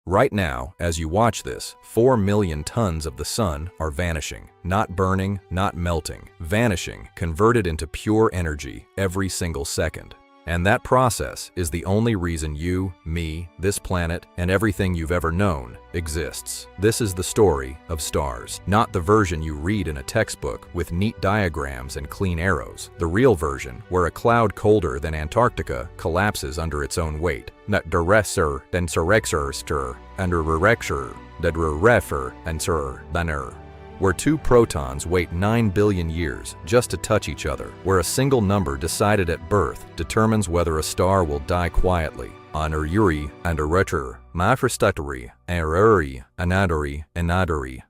Right now, as you watch this, 4 million tons of the sun are vanishing. Not burning, not melting, vanishing, converted into pure energy every single second. And that process is the only reason you, me, this planet, and everything you've ever known exists. This is the story of stars. Not the version you read in a textbook with neat diagrams and clean arrows. The real version, where a cloud colder than Antarctica collapses under its own weight. Not deresser, then surrexer, under rexer, that refer, and sur, than where two protons wait 9 billion years just to touch each other, where a single number decided at birth determines whether a star will die quietly, on Yuri and Retro, Mafrastaturi, Aruri, Anaduri,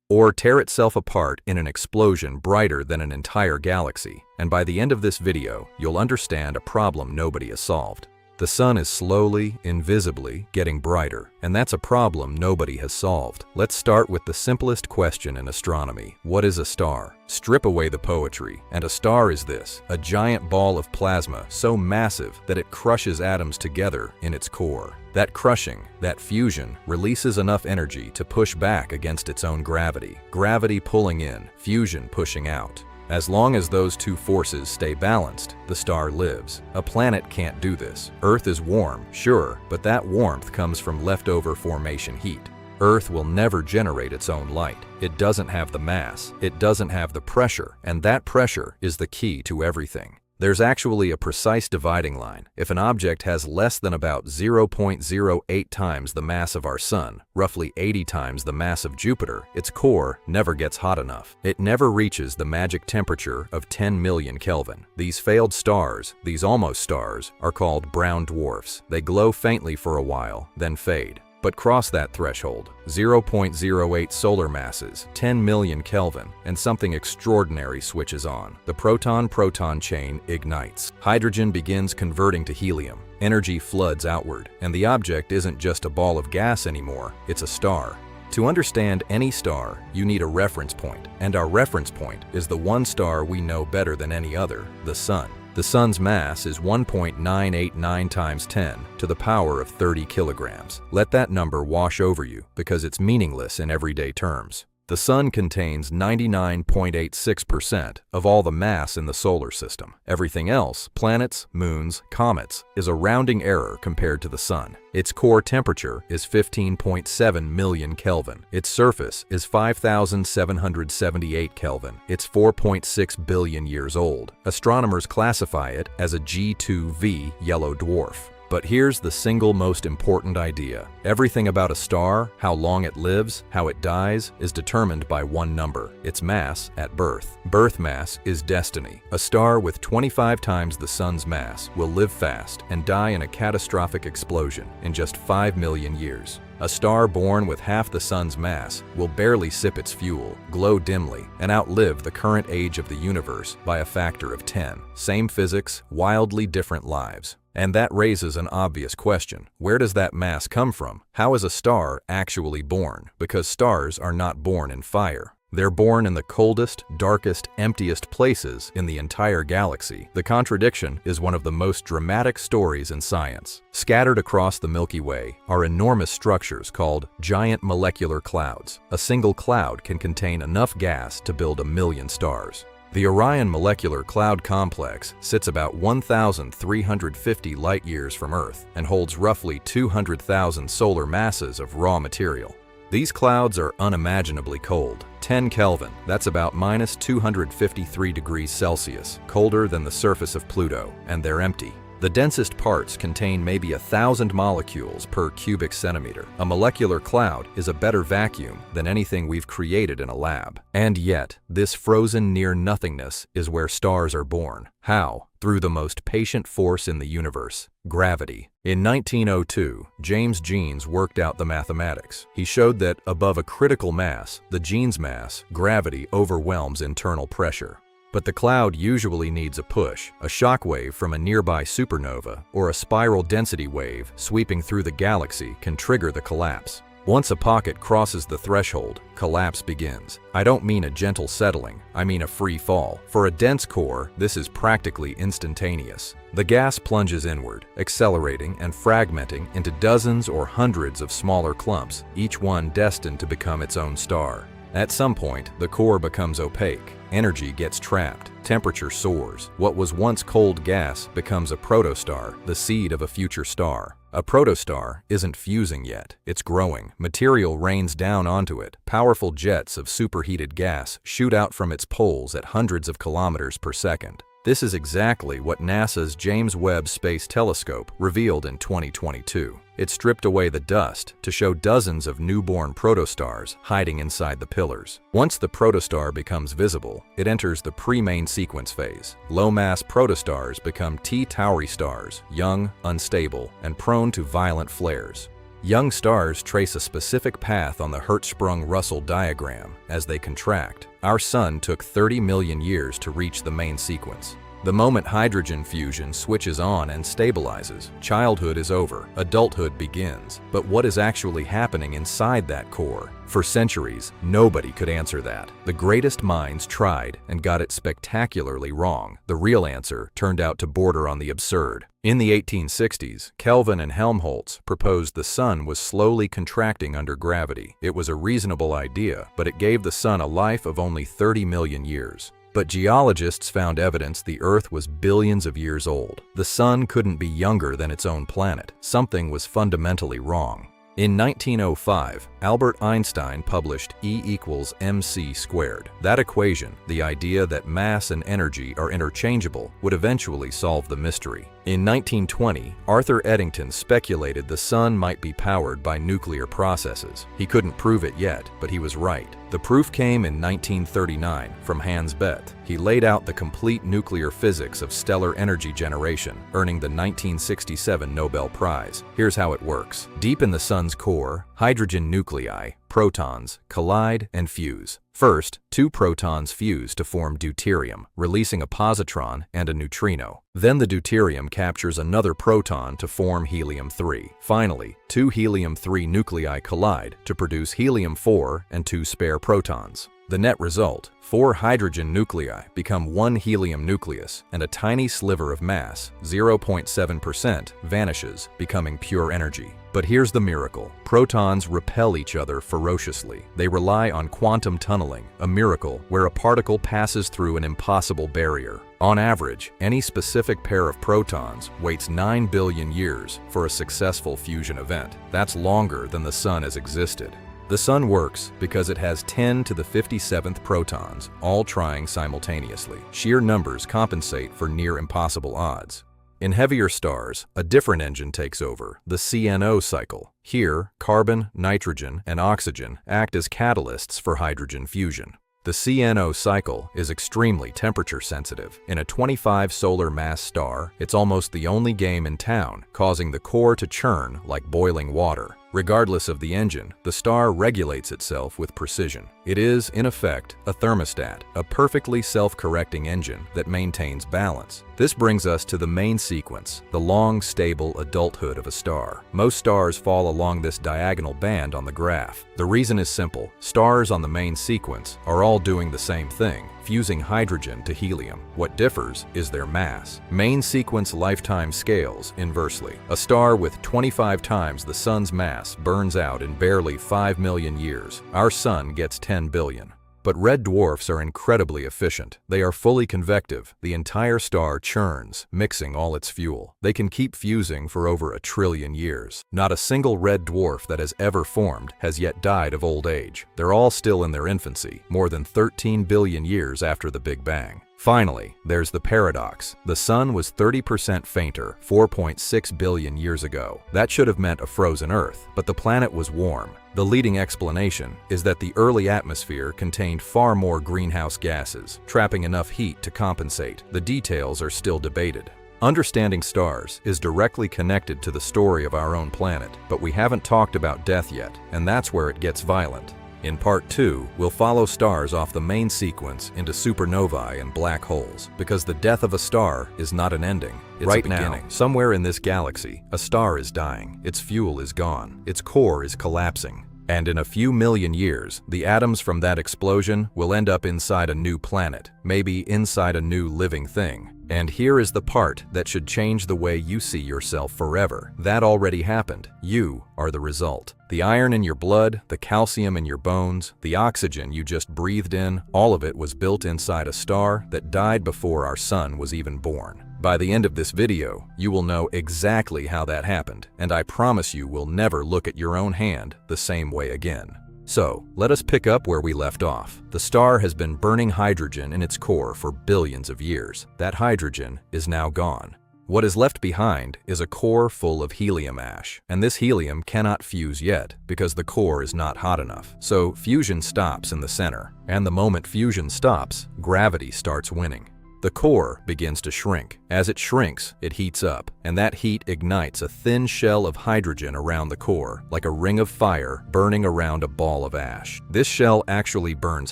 or tear itself apart in an explosion brighter than an entire galaxy. And by the end of this video, you'll understand a problem nobody has solved. The sun is slowly, invisibly getting brighter, and that's a problem nobody has solved. Let's start with the simplest question in astronomy. What is a star? Strip away the poetry, and a star is this: a giant ball of plasma so massive that it crushes atoms together in its core. That crushing, that fusion, releases enough energy to push back against its own gravity. Gravity pulling in, fusion pushing out. As long as those two forces stay balanced, the star lives. A planet can't do this. Earth is warm, sure, but that warmth comes from leftover formation heat. Earth will never generate its own light. It doesn't have the mass, it doesn't have the pressure, and that pressure is the key to everything. There's actually a precise dividing line. If an object has less than about 0.08 times the mass of our sun, roughly 80 times the mass of Jupiter, its core never gets hot enough. It never reaches the magic temperature of 10 million Kelvin. These failed stars, these almost stars, are called brown dwarfs. They glow faintly for a while, then fade. But cross that threshold, 0.08 solar masses, 10 million Kelvin, and something extraordinary switches on. The proton-proton chain ignites. Hydrogen begins converting to helium. Energy floods outward, and the object isn't just a ball of gas anymore, it's a star. To understand any star, you need a reference point, and our reference point is the one star we know better than any other, the sun. The sun's mass is 1.989 times 10 to the power of 30 kilograms. Let that number wash over you because it's meaningless in everyday terms. The sun contains 99.86% of all the mass in the solar system. Everything else, planets, moons, comets, is a rounding error compared to the sun. Its core temperature is 15.7 million Kelvin. Its surface is 5,778 Kelvin. It's 4.6 billion years old. Astronomers classify it as a G2V yellow dwarf. But here's the single most important idea. Everything about a star, how long it lives, how it dies, is determined by one number, its mass at birth. Birth mass is destiny. A star with 25 times the sun's mass will live fast and die in a catastrophic explosion in just 5 million years. A star born with half the sun's mass will barely sip its fuel, glow dimly, and outlive the current age of the universe by a factor of 10. Same physics, wildly different lives. And that raises an obvious question. Where does that mass come from? How is a star actually born? Because stars are not born in fire. They're born in the coldest, darkest, emptiest places in the entire galaxy. The contradiction is one of the most dramatic stories in science. Scattered across the Milky Way are enormous structures called giant molecular clouds. A single cloud can contain enough gas to build 1 million stars. The Orion Molecular Cloud Complex sits about 1,350 light-years from Earth and holds roughly 200,000 solar masses of raw material. These clouds are unimaginably cold. 10 Kelvin, that's about minus 253 degrees Celsius, colder than the surface of Pluto, and they're empty. The densest parts contain maybe 1,000 molecules per cubic centimeter. A molecular cloud is a better vacuum than anything we've created in a lab. And yet, this frozen near-nothingness is where stars are born. How? Through the most patient force in the universe, gravity. In 1902, James Jeans worked out the mathematics. He showed that above a critical mass, the Jeans mass, gravity overwhelms internal pressure. But the cloud usually needs a push, a shock wave from a nearby supernova, or a spiral density wave sweeping through the galaxy can trigger the collapse. Once a pocket crosses the threshold, collapse begins. I don't mean a gentle settling, I mean a free fall. For a dense core, this is practically instantaneous. The gas plunges inward, accelerating and fragmenting into dozens or hundreds of smaller clumps, each one destined to become its own star. At some point, the core becomes opaque. Energy gets trapped, temperature soars. What was once cold gas becomes a protostar, the seed of a future star. A protostar isn't fusing yet, it's growing. Material rains down onto it. Powerful jets of superheated gas shoot out from its poles at hundreds of kilometers per second. This is exactly what NASA's James Webb Space Telescope revealed in 2022. It stripped away the dust to show dozens of newborn protostars hiding inside the pillars. Once the protostar becomes visible, it enters the pre-main sequence phase. Low-mass protostars become T Tauri stars, young, unstable, and prone to violent flares. Young stars trace a specific path on the Hertzsprung-Russell diagram as they contract. Our Sun took 30 million years to reach the main sequence. The moment hydrogen fusion switches on and stabilizes, childhood is over, adulthood begins. But what is actually happening inside that core? For centuries, nobody could answer that. The greatest minds tried and got it spectacularly wrong. The real answer turned out to border on the absurd. In the 1860s, Kelvin and Helmholtz proposed the Sun was slowly contracting under gravity. It was a reasonable idea, but it gave the Sun a life of only 30 million years. But geologists found evidence the Earth was billions of years old. The Sun couldn't be younger than its own planet. Something was fundamentally wrong. In 1905, Albert Einstein published E=mc². That equation, the idea that mass and energy are interchangeable, would eventually solve the mystery. In 1920, Arthur Eddington speculated the Sun might be powered by nuclear processes. He couldn't prove it yet, but he was right. The proof came in 1939 from Hans Bethe. He laid out the complete nuclear physics of stellar energy generation, earning the 1967 Nobel Prize. Here's how it works. Deep in the Sun's core, hydrogen nuclei, protons, collide and fuse. First, two protons fuse to form deuterium, releasing a positron and a neutrino. Then the deuterium captures another proton to form helium-3. Finally, two helium-3 nuclei collide to produce helium-4 and two spare protons. The net result, 4 hydrogen nuclei become one helium nucleus, and a tiny sliver of mass, 0.7%, vanishes, becoming pure energy. But here's the miracle. Protons repel each other ferociously. They rely on quantum tunneling, a miracle where a particle passes through an impossible barrier. On average, any specific pair of protons waits 9 billion years for a successful fusion event. That's longer than the Sun has existed. The Sun works because it has 10 to the 57th protons, all trying simultaneously. Sheer numbers compensate for near impossible odds. In heavier stars, a different engine takes over, the CNO cycle. Here, carbon, nitrogen, and oxygen act as catalysts for hydrogen fusion. The CNO cycle is extremely temperature sensitive. In a 25 solar mass star, it's almost the only game in town, causing the core to churn like boiling water. Regardless of the engine, the star regulates itself with precision. It is, in effect, a thermostat, a perfectly self-correcting engine that maintains balance. This brings us to the main sequence, the long, stable adulthood of a star. Most stars fall along this diagonal band on the graph. The reason is simple. Stars on the main sequence are all doing the same thing, fusing hydrogen to helium. What differs is their mass. Main sequence lifetime scales inversely. A star with 25 times the Sun's mass burns out in barely 5 million years. Our Sun gets 10 billion. But red dwarfs are incredibly efficient. They are fully convective. The entire star churns, mixing all its fuel. They can keep fusing for over 1 trillion years. Not a single red dwarf that has ever formed has yet died of old age. They're all still in their infancy, more than 13 billion years after the Big Bang. Finally, there's the paradox. The Sun was 30% fainter 4.6 billion years ago. That should have meant a frozen Earth, but the planet was warm. The leading explanation is that the early atmosphere contained far more greenhouse gases, trapping enough heat to compensate. The details are still debated. Understanding stars is directly connected to the story of our own planet, but we haven't talked about death yet, and that's where it gets violent. In Part 2, we'll follow stars off the main sequence into supernovae and black holes, because the death of a star is not an ending, it's a beginning. Now, somewhere in this galaxy, a star is dying, its fuel is gone, its core is collapsing. And in a few million years, the atoms from that explosion will end up inside a new planet, maybe inside a new living thing. And here is the part that should change the way you see yourself forever. That already happened. You are the result. The iron in your blood, the calcium in your bones, the oxygen you just breathed in, all of it was built inside a star that died before our sun was even born. By the end of this video, you will know exactly how that happened, and I promise you will never look at your own hand the same way again. So, let us pick up where we left off. The star has been burning hydrogen in its core for billions of years. That hydrogen is now gone. What is left behind is a core full of helium ash, and this helium cannot fuse yet because the core is not hot enough. So fusion stops in the center, and the moment fusion stops, gravity starts winning. The core begins to shrink. As it shrinks, it heats up, and that heat ignites a thin shell of hydrogen around the core, like a ring of fire burning around a ball of ash. This shell actually burns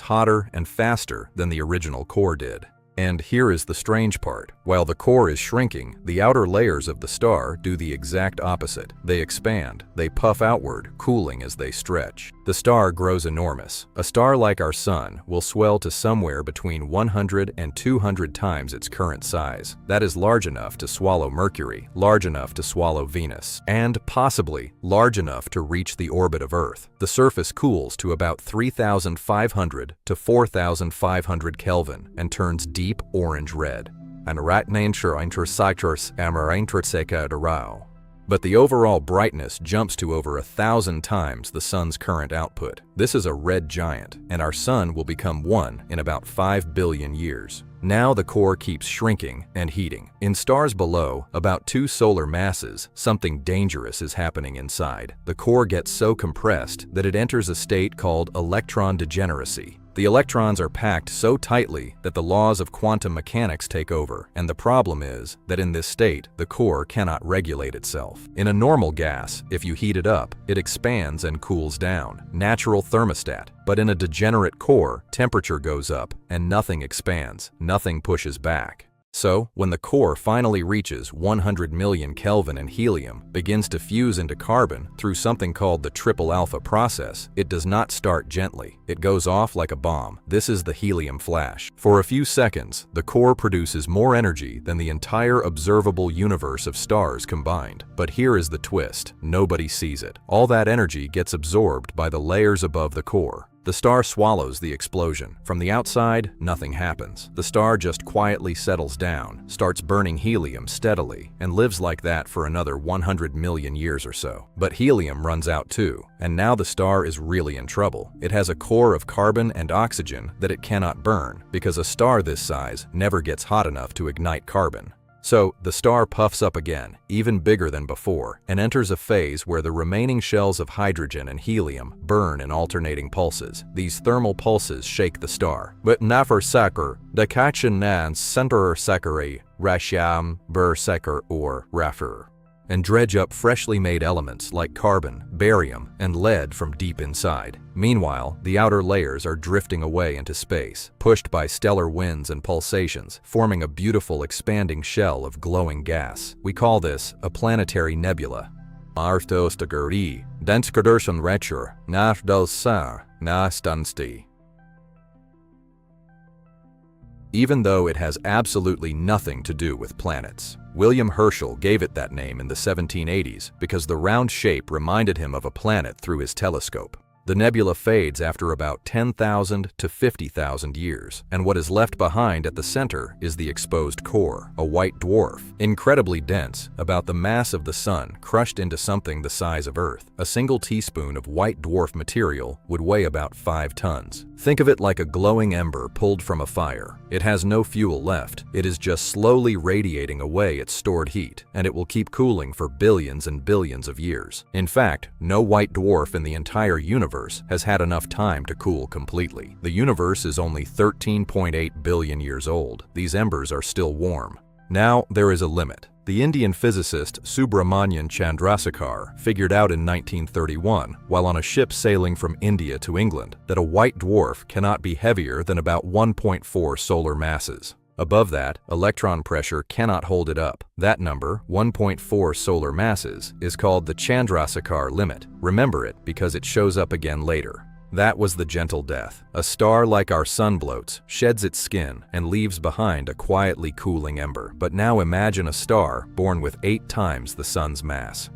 hotter and faster than the original core did. And here is the strange part. While the core is shrinking, the outer layers of the star do the exact opposite. They expand, they puff outward, cooling as they stretch. The star grows enormous. A star like our sun will swell to somewhere between 100 and 200 times its current size. That is large enough to swallow Mercury, large enough to swallow Venus, and possibly large enough to reach the orbit of Earth. The surface cools to about 3,500 to 4,500 Kelvin and turns deep orange red. And right nature intercyclers amarantraseka. But the overall brightness jumps to over 1,000 times the sun's current output. This is a red giant, and our sun will become one in about 5 billion years. Now the core keeps shrinking and heating. In stars below, about 2 solar masses, something dangerous is happening inside. The core gets so compressed that it enters a state called electron degeneracy. The electrons are packed so tightly that the laws of quantum mechanics take over, and the problem is that in this state, the core cannot regulate itself. In a normal gas, if you heat it up, it expands and cools down, natural thermostat. But in a degenerate core, temperature goes up and nothing expands, nothing pushes back. So, when the core finally reaches 100 million Kelvin and helium begins to fuse into carbon through something called the triple alpha process, it does not start gently. It goes off like a bomb. This is the helium flash. For a few seconds, the core produces more energy than the entire observable universe of stars combined. But here is the twist. Nobody sees it. All that energy gets absorbed by the layers above the core. The star swallows the explosion. From the outside, nothing happens. The star just quietly settles down, starts burning helium steadily, and lives like that for another 100 million years or so. But helium runs out too, and now the star is really in trouble. It has a core of carbon and oxygen that it cannot burn, because a star this size never gets hot enough to ignite carbon. So, the star puffs up again, even bigger than before, and enters a phase where the remaining shells of hydrogen and helium burn in alternating pulses. These thermal pulses shake the star. But never sekar, the kachinan center sekari, rasham, bur sekar or rafur, and dredge up freshly made elements like carbon, barium, and lead from deep inside. Meanwhile, the outer layers are drifting away into space, pushed by stellar winds and pulsations, forming a beautiful expanding shell of glowing gas. We call this a planetary nebula. Arstostagari, denskadursan retur, nafdalsa, nastansti. Even though it has absolutely nothing to do with planets. William Herschel gave it that name in the 1780s because the round shape reminded him of a planet through his telescope. The nebula fades after about 10,000 to 50,000 years, and what is left behind at the center is the exposed core, a white dwarf, incredibly dense, about the mass of the sun crushed into something the size of Earth. A single teaspoon of white dwarf material would weigh about 5 tons. Think of it like a glowing ember pulled from a fire. It has no fuel left. It is just slowly radiating away its stored heat, and it will keep cooling for billions and billions of years. In fact, no white dwarf in the entire universe has had enough time to cool completely. The universe is only 13.8 billion years old. These embers are still warm. Now, there is a limit. The Indian physicist Subrahmanyan Chandrasekhar figured out in 1931, while on a ship sailing from India to England, that a white dwarf cannot be heavier than about 1.4 solar masses. Above that, electron pressure cannot hold it up. That number, 1.4 solar masses, is called the Chandrasekhar limit. Remember it because it shows up again later. That was the gentle death. A star like our sun bloats, sheds its skin, and leaves behind a quietly cooling ember. But now imagine a star born with 8 times the sun's mass.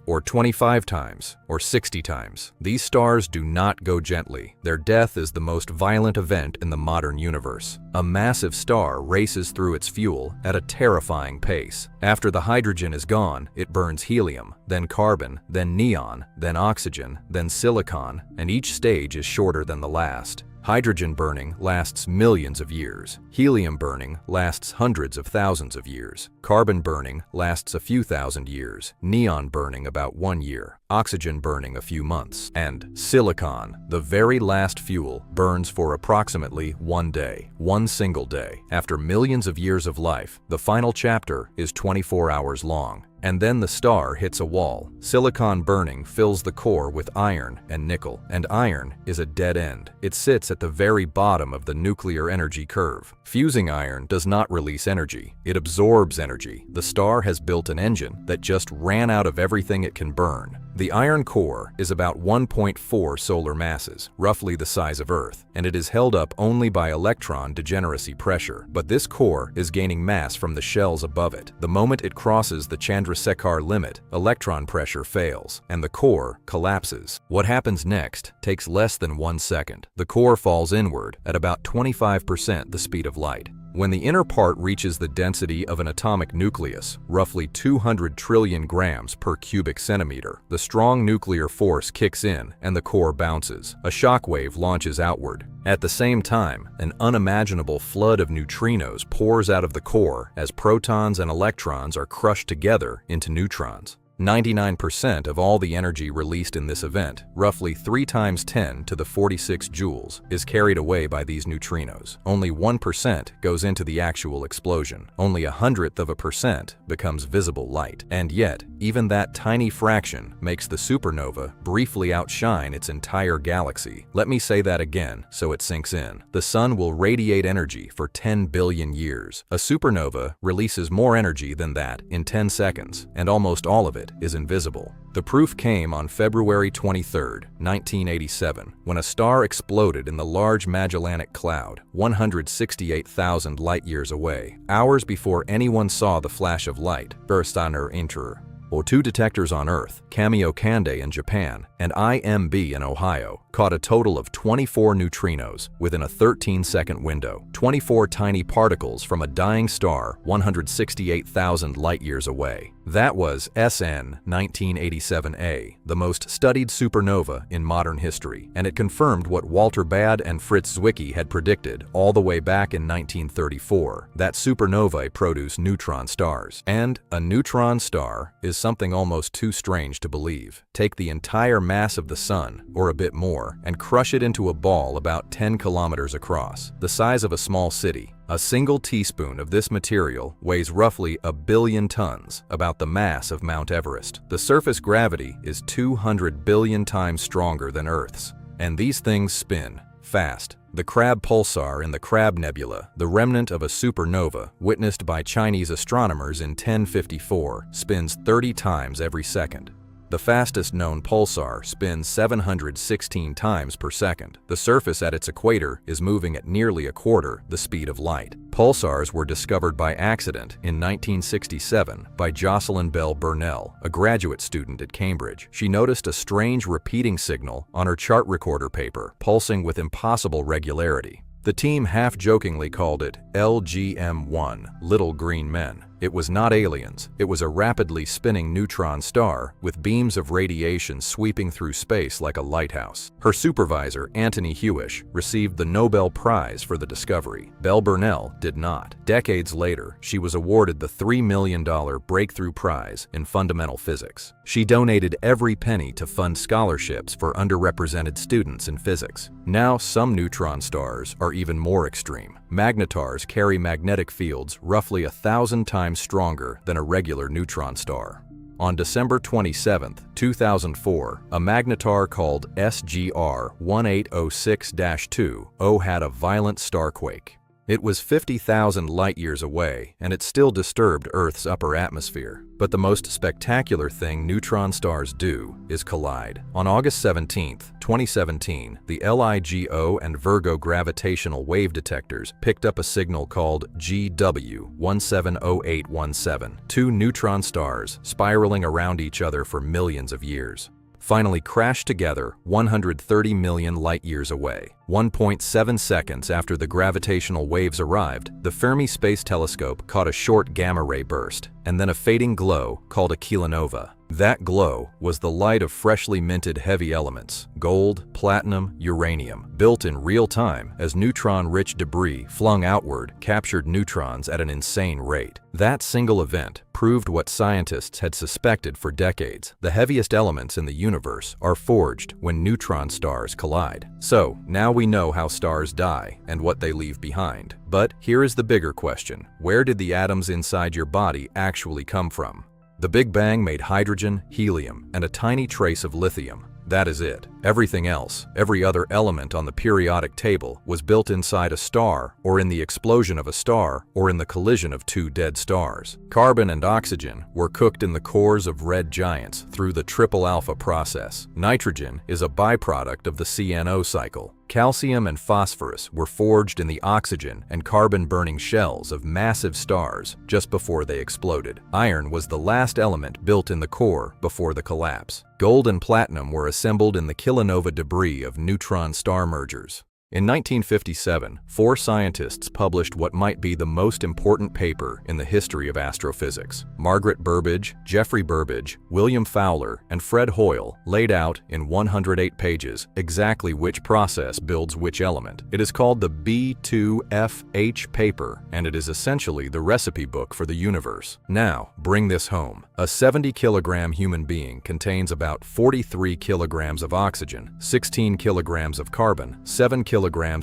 Or 25 times, or 60 times. These stars do not go gently. Their death is the most violent event in the modern universe. A massive star races through its fuel at a terrifying pace. After the hydrogen is gone, it burns helium, then carbon, then neon, then oxygen, then silicon, and each stage is shorter than the last. Hydrogen burning lasts millions of years. Helium burning lasts hundreds of thousands of years. Carbon burning lasts a few thousand years. Neon burning about 1 year. Oxygen burning a few months. And silicon, the very last fuel, burns for approximately 1 day. One single day. After millions of years of life, the final chapter is 24 hours long. And then the star hits a wall. Silicon burning fills the core with iron and nickel, and iron is a dead end. It sits at the very bottom of the nuclear energy curve. Fusing iron does not release energy, it absorbs energy. The star has built an engine that just ran out of everything it can burn. The iron core is about 1.4 solar masses, roughly the size of Earth, and it is held up only by electron degeneracy pressure. But this core is gaining mass from the shells above it. The moment it crosses the Chandrasekhar limit, electron pressure fails, and the core collapses. What happens next takes less than 1 second. The core falls inward at about 25% the speed of light. When the inner part reaches the density of an atomic nucleus, roughly 200 trillion grams per cubic centimeter, the strong nuclear force kicks in and the core bounces. A shock wave launches outward. At the same time, an unimaginable flood of neutrinos pours out of the core as protons and electrons are crushed together into neutrons. 99% of all the energy released in this event, roughly 3 times 10 to the 46 joules, is carried away by these neutrinos. Only 1% goes into the actual explosion. Only 1/100% becomes visible light. And yet, even that tiny fraction makes the supernova briefly outshine its entire galaxy. Let me say that again so it sinks in. The sun will radiate energy for 10 billion years. A supernova releases more energy than that in 10 seconds, and almost all of it is invisible. The proof came on February 23, 1987, when a star exploded in the Large Magellanic Cloud, 168,000 light-years away, hours before anyone saw the flash of light, burst on her inter. Or 2 detectors on Earth, Kamiokande in Japan and IMB in Ohio, caught a total of 24 neutrinos within a 13-second window. 24 tiny particles from a dying star 168,000 light-years away. That was SN 1987A, the most studied supernova in modern history, and it confirmed what Walter Baade and Fritz Zwicky had predicted all the way back in 1934, that supernovae produce neutron stars. And a neutron star is something almost too strange to believe. Take the entire mass of the sun, or a bit more, and crush it into a ball about 10 kilometers across, the size of a small city. A single teaspoon of this material weighs roughly 1 billion tons, about the mass of Mount Everest. The surface gravity is 200 billion times stronger than Earth's. And these things spin fast. The Crab pulsar in the Crab Nebula, the remnant of a supernova witnessed by Chinese astronomers in 1054, spins 30 times every second. The fastest known pulsar spins 716 times per second. The surface at its equator is moving at nearly a quarter the speed of light. Pulsars were discovered by accident in 1967 by Jocelyn Bell Burnell, a graduate student at Cambridge. She noticed a strange repeating signal on her chart recorder paper, pulsing with impossible regularity. The team half-jokingly called it LGM-1, Little Green Men. It was not aliens, it was a rapidly spinning neutron star with beams of radiation sweeping through space like a lighthouse. Her supervisor, Anthony Hewish, received the Nobel Prize for the discovery. Bell Burnell did not. Decades later, she was awarded the $3 million Breakthrough Prize in Fundamental Physics. She donated every penny to fund scholarships for underrepresented students in physics. Now, some neutron stars are even more extreme. Magnetars carry magnetic fields roughly 1,000 times stronger than a regular neutron star. On December 27, 2004, a magnetar called SGR 1806-2 had a violent starquake. It was 50,000 light-years away, and it still disturbed Earth's upper atmosphere. But the most spectacular thing neutron stars do is collide. On August 17, 2017, the LIGO and Virgo gravitational wave detectors picked up a signal called GW170817, two neutron stars spiraling around each other for millions of years, finally crashed together 130 million light-years away. 1.7 seconds after the gravitational waves arrived, the Fermi Space Telescope caught a short gamma-ray burst, and then a fading glow called a kilonova. That glow was the light of freshly minted heavy elements, gold, platinum, uranium, built in real time as neutron-rich debris flung outward captured neutrons at an insane rate. That single event proved what scientists had suspected for decades. The heaviest elements in the universe are forged when neutron stars collide. So, now we know how stars die and what they leave behind. But here is the bigger question. Where did the atoms inside your body actually come from? The Big Bang made hydrogen, helium, and a tiny trace of lithium. That is it. Everything else, every other element on the periodic table, was built inside a star, or in the explosion of a star, or in the collision of two dead stars. Carbon and oxygen were cooked in the cores of red giants through the triple alpha process. Nitrogen is a byproduct of the CNO cycle. Calcium and phosphorus were forged in the oxygen and carbon-burning shells of massive stars just before they exploded. Iron was the last element built in the core before the collapse. Gold and platinum were assembled in the kilonova debris of neutron star mergers. In 1957, 4 scientists published what might be the most important paper in the history of astrophysics. Margaret Burbidge, Geoffrey Burbidge, William Fowler, and Fred Hoyle laid out in 108 pages exactly which process builds which element. It is called the B2FH paper, and it is essentially the recipe book for the universe. Now, bring this home. A 70-kilogram human being contains about 43 kilograms of oxygen, 16 kilograms of carbon, 7 kilograms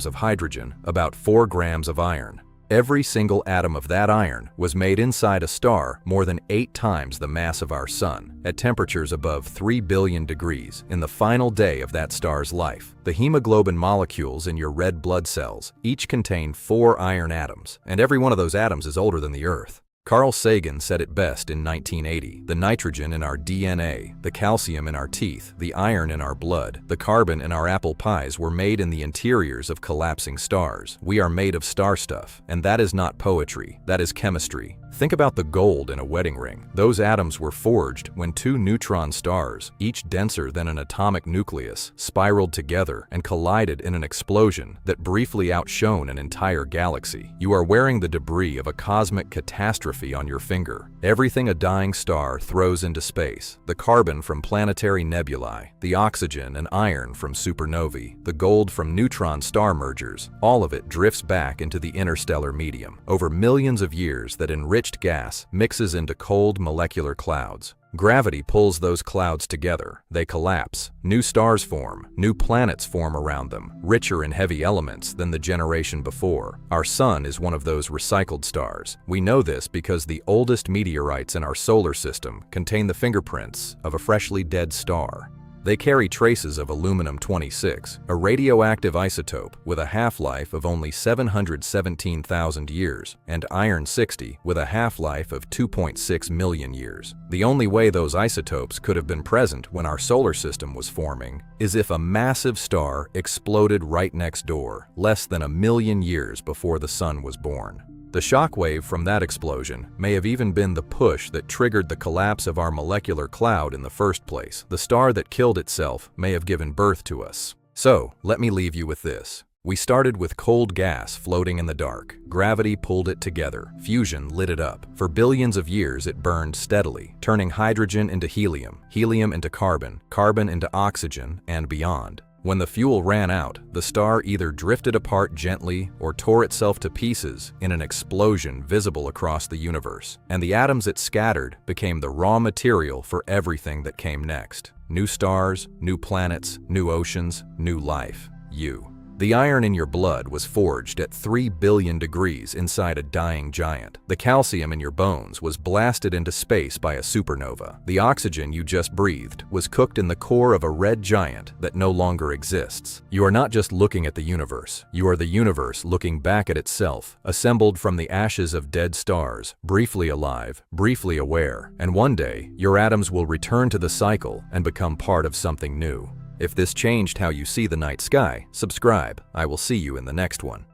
of hydrogen, about 4 grams of iron. Every single atom of that iron was made inside a star more than 8 times the mass of our sun, at temperatures above 3 billion degrees, in the final day of that star's life. The hemoglobin molecules in your red blood cells each contain 4 iron atoms, and every one of those atoms is older than the Earth. Carl Sagan said it best in 1980. The nitrogen in our DNA, the calcium in our teeth, the iron in our blood, the carbon in our apple pies were made in the interiors of collapsing stars. We are made of star stuff, and that is not poetry, that is chemistry. Think about the gold in a wedding ring. Those atoms were forged when 2 neutron stars, each denser than an atomic nucleus, spiraled together and collided in an explosion that briefly outshone an entire galaxy. You are wearing the debris of a cosmic catastrophe on your finger. Everything a dying star throws into space, the carbon from planetary nebulae, the oxygen and iron from supernovae, the gold from neutron star mergers, all of it drifts back into the interstellar medium. Over millions of years, that enriched gas mixes into cold molecular clouds. Gravity pulls those clouds together. They collapse. New stars form. New planets form around them, richer in heavy elements than the generation before. Our sun is one of those recycled stars. We know this because the oldest meteorites in our solar system contain the fingerprints of a freshly dead star. They carry traces of aluminum-26, a radioactive isotope with a half-life of only 717,000 years, and iron-60 with a half-life of 2.6 million years. The only way those isotopes could have been present when our solar system was forming is if a massive star exploded right next door, less than 1 million years before the sun was born. The shockwave from that explosion may have even been the push that triggered the collapse of our molecular cloud in the first place. The star that killed itself may have given birth to us. So, let me leave you with this. We started with cold gas floating in the dark. Gravity pulled it together. Fusion lit it up. For billions of years it burned steadily, turning hydrogen into helium, helium into carbon, carbon into oxygen, and beyond. When the fuel ran out, the star either drifted apart gently or tore itself to pieces in an explosion visible across the universe, and the atoms it scattered became the raw material for everything that came next. New stars, new planets, new oceans, new life. You. The iron in your blood was forged at 3 billion degrees inside a dying giant. The calcium in your bones was blasted into space by a supernova. The oxygen you just breathed was cooked in the core of a red giant that no longer exists. You are not just looking at the universe. You are the universe looking back at itself, assembled from the ashes of dead stars, briefly alive, briefly aware. And one day, your atoms will return to the cycle and become part of something new. If this changed how you see the night sky, subscribe. I will see you in the next one.